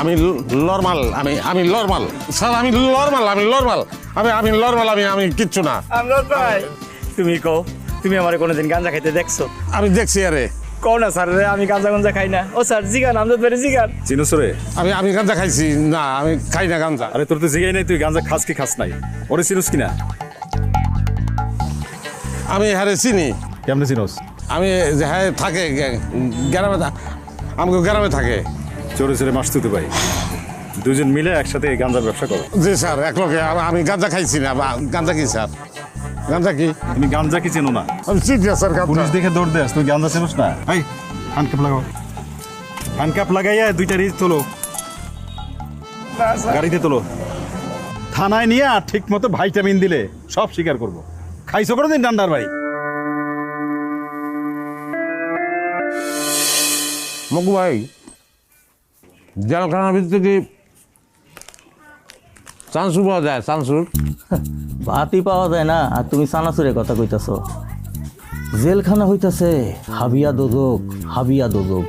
আমি নরমাল আমি normal sir আমি নরমাল আমি কিচ্ছু না। তুমি কও তুমি আমার কোনোদিন গাঁজা খাইতে দেখছো? আমি দেখছি আরে কও না স্যার আমি গাঁজা খাই না। ও স্যার জিগান আমজাদ ভাই জিগান। চিনোস রে? আমি গাঁজা খাইছি না, আমি খাই না গাঁজা। আরে তোর তো জিগাই নাই তুই গাঁজা খাস কি খাস নাই, ওরে চিনোস কিনা? আমি হারে চিনি। কেমনে চিনোস? আমি যে হ্যাঁ থাকে গ্রামে, আমাকে গ্রামে থাকে। চোরে চোরে মাস তুই ভাই, দুজন মিলে একসাথে গাঁজার ব্যবসা করো? জি স্যার এক লোকে। আমি গাঁজা খাইছি না। গাঁজা কি স্যার? গাঁজা কি? তুমি গাঁজা কি চেনো না? আমি চিনি না স্যার। পুলিশ দেখে দৌড় দেস, তুই গাঁজা চেনোস না? এই হ্যান্ডকাপ লাগাও, হ্যান্ডকাপ লাগাইয়া দুইটা রিজ তোলো, গাড়িতে তোলো, থানায় নিয়ে আর ঠিক মতো ভাইটামিন দিলে সব স্বীকার করবো। খাইছো কোনোদিন ডান্ডার বাড়ি? মকু ভাই, জেলখানার ভিতরে কি চান্সুর পাওয়া যায়? চান্সুর ভাতই পাওয়া যায় না আর তুমি চানাচুরের কথা কইতাছো। জেলখানা হইতাছে হাবিয়া দোজক, হাবিয়া দোজক।